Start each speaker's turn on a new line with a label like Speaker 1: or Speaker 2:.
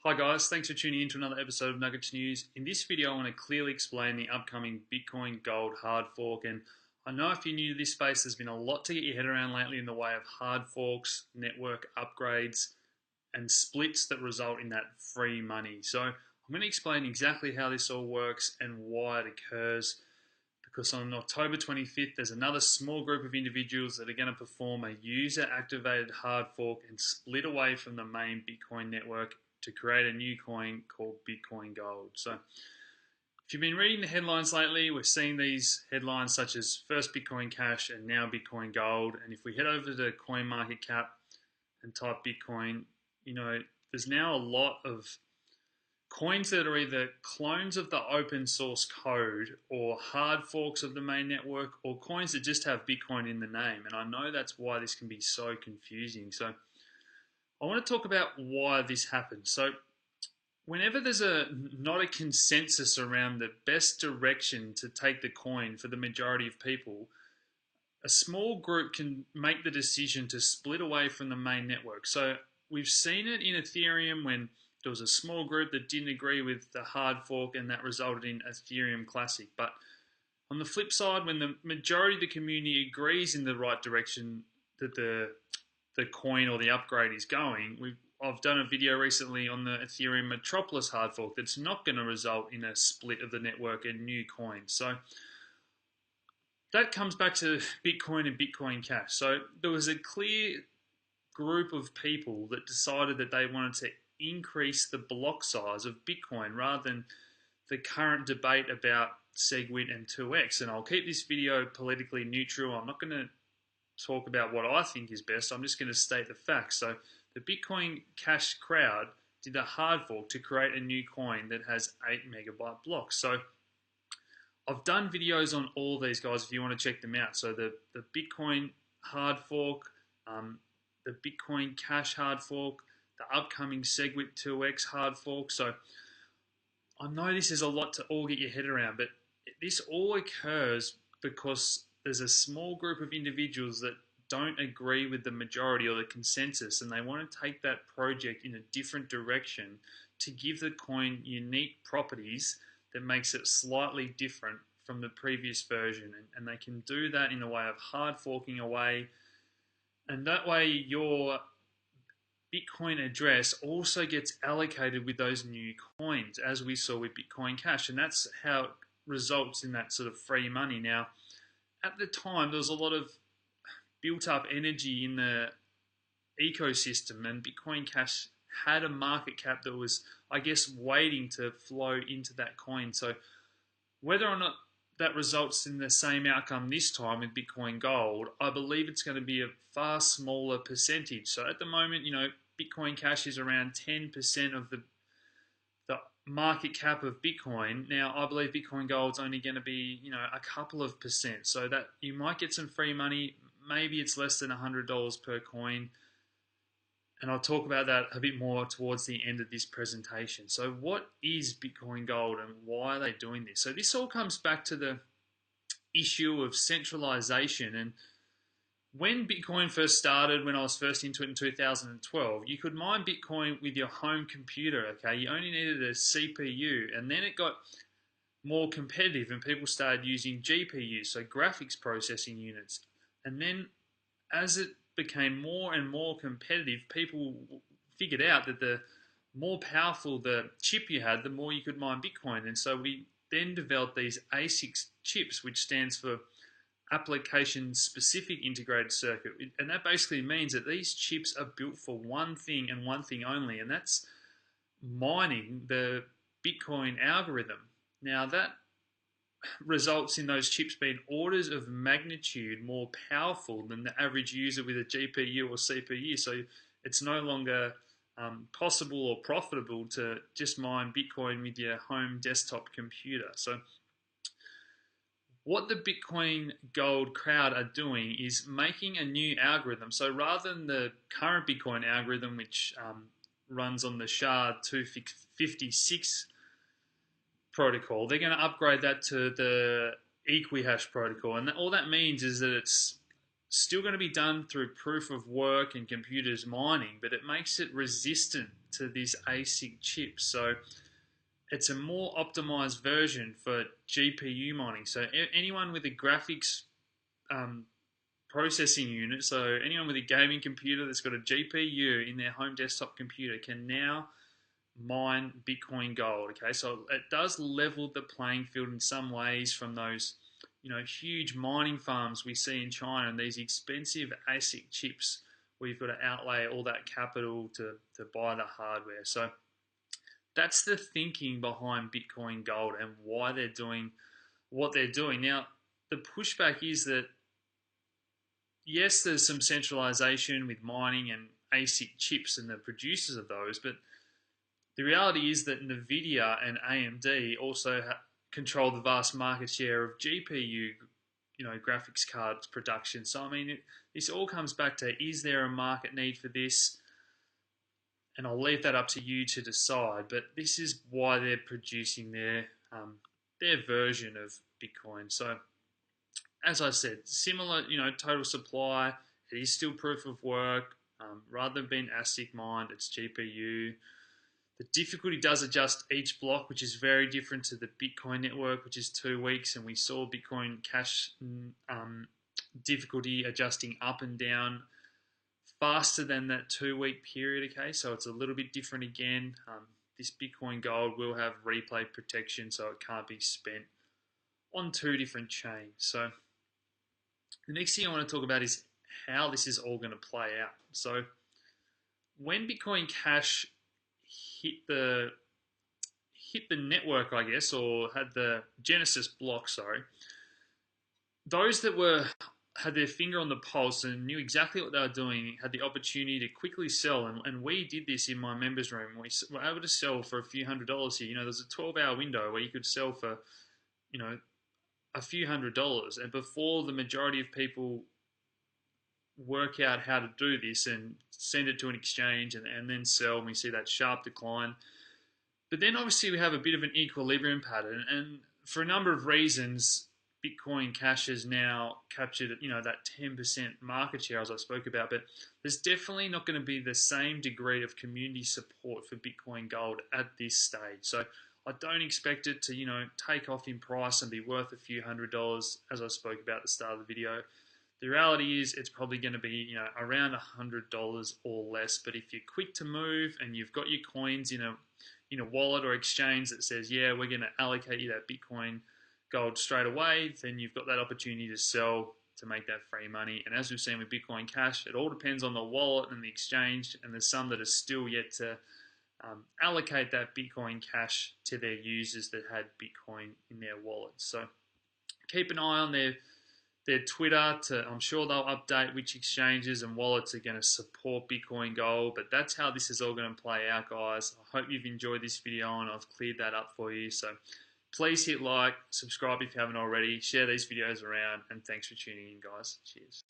Speaker 1: Hi guys, thanks for tuning in to another episode of Nuggets News. In this video, I want to clearly explain the upcoming Bitcoin Gold hard fork. And I know if you're new to this space, there's been a lot to get your head around lately in the way of hard forks, network upgrades, and splits that result in that free money. So I'm going to explain exactly how this all works and why it occurs. Because on October 25th, there's another small group of individuals that are going to perform a user-activated hard fork and split away from the main Bitcoin network to create a new coin called Bitcoin Gold. So if you've been reading the headlines lately, we're seeing these headlines such as first Bitcoin Cash and now Bitcoin Gold. And if we head over to CoinMarketCap and type Bitcoin, there's now a lot of coins that are either clones of the open source code or hard forks of the main network or coins that just have Bitcoin in the name. And I know that's why this can be so confusing. So I want to talk about why this happens. So whenever there's not a consensus around the best direction to take the coin for the majority of people, a small group can make the decision to split away from the main network. So we've seen it in Ethereum when there was a small group that didn't agree with the hard fork and that resulted in Ethereum Classic. But on the flip side, when the majority of the community agrees in the right direction that the coin or the upgrade is going, I've done a video recently on the Ethereum Metropolis hard fork that's not going to result in a split of the network and new coins. So that comes back to Bitcoin and Bitcoin Cash. So there was a clear group of people that decided that they wanted to increase the block size of Bitcoin rather than the current debate about SegWit and 2x. And I'll keep this video politically neutral. I'm not going to talk about what I think is best. I'm just going to state the facts. So the Bitcoin Cash crowd did a hard fork to create a new coin that has 8 megabyte blocks. So I've done videos on all these guys if you want to check them out. So the Bitcoin hard fork, the Bitcoin Cash hard fork, the upcoming SegWit 2x hard fork. So I know this is a lot to all get your head around, but this all occurs because there's a small group of individuals that don't agree with the majority or the consensus, and they want to take that project in a different direction to give the coin unique properties that makes it slightly different from the previous version. And they can do that in the way of hard forking away. And that way your Bitcoin address also gets allocated with those new coins, as we saw with Bitcoin Cash. And that's how it results in that sort of free money. Now, at the time, there was a lot of built up energy in the ecosystem, and Bitcoin Cash had a market cap that was, I guess, waiting to flow into that coin. So whether or not that results in the same outcome this time with Bitcoin Gold, I believe it's going to be a far smaller percentage. So at the moment, Bitcoin Cash is around 10% of the market cap of Bitcoin. Now, I believe Bitcoin Gold's only going to be, a couple of percent. So that you might get some free money. Maybe it's less than $100 per coin. And I'll talk about that a bit more towards the end of this presentation. So what is Bitcoin Gold and why are they doing this? So this all comes back to the issue of centralization. And when Bitcoin first started, when I was first into it in 2012, you could mine Bitcoin with your home computer, okay? You only needed a CPU, and then it got more competitive and people started using GPUs, so graphics processing units. And then as it became more and more competitive, people figured out that the more powerful the chip you had, the more you could mine Bitcoin. And so we then developed these ASIC chips, which stands for application specific integrated circuit. And that basically means that these chips are built for one thing and one thing only, and that's mining the Bitcoin algorithm. Now that results in those chips being orders of magnitude more powerful than the average user with a GPU or CPU. So it's no longer possible or profitable to just mine Bitcoin with your home desktop computer. So what the Bitcoin Gold crowd are doing is making a new algorithm. So rather than the current Bitcoin algorithm, which runs on the SHA-256 protocol, they're going to upgrade that to the Equihash protocol. And all that means is that it's still going to be done through proof of work and computers mining, but it makes it resistant to these ASIC chips. So it's a more optimized version for GPU mining. So anyone with a graphics um, processing unit, so anyone with a gaming computer that's got a GPU in their home desktop computer can now mine Bitcoin Gold. Okay, so it does level the playing field in some ways from those, huge mining farms we see in China and these expensive ASIC chips where you've got to outlay all that capital to buy the hardware. So that's the thinking behind Bitcoin Gold and why they're doing what they're doing. Now, the pushback is that yes, there's some centralization with mining and ASIC chips and the producers of those, but the reality is that Nvidia and AMD also control the vast market share of GPU, graphics cards production. So I mean, this all comes back to: is there a market need for this? And I'll leave that up to you to decide. But this is why they're producing their version of Bitcoin. So as I said, similar, total supply. It is still proof of work. Rather than being ASIC mined, it's GPU. The difficulty does adjust each block, which is very different to the Bitcoin network, which is 2 weeks. And we saw Bitcoin Cash difficulty adjusting up and down faster than that 2 week period. Okay, so it's a little bit different again. This Bitcoin Gold will have replay protection, so it can't be spent on 2 different chains. So the next thing I want to talk about is how this is all going to play out. So when Bitcoin Cash hit the network, I guess, or had the Genesis block, those that had their finger on the pulse and knew exactly what they were doing had the opportunity to quickly sell. And we did this in my members room. We were able to sell for a few $100s here. There's a 12-hour window where you could sell for, a few $100s. And before the majority of people work out how to do this and send it to an exchange and then sell, and we see that sharp decline. But then obviously we have a bit of an equilibrium pattern, and for a number of reasons, Bitcoin Cash has now captured, that 10% market share as I spoke about. But there's definitely not going to be the same degree of community support for Bitcoin Gold at this stage. So I don't expect it to, take off in price and be worth a few $100s, as I spoke about at the start of the video. The reality is it's probably going to be, around $100 or less. But if you're quick to move and you've got your coins in a wallet or exchange that says, yeah, we're going to allocate you that Bitcoin Gold straight away, then you've got that opportunity to sell to make that free money. And as we've seen with Bitcoin Cash, it all depends on the wallet and the exchange, and there's some that are still yet to allocate that Bitcoin Cash to their users that had Bitcoin in their wallets. So keep an eye on their Twitter. I'm sure they'll update which exchanges and wallets are going to support Bitcoin Gold. But that's how this is all going to play out, guys. I hope you've enjoyed this video and I've cleared that up for you. So please hit like, subscribe if you haven't already, share these videos around, and thanks for tuning in, guys. Cheers.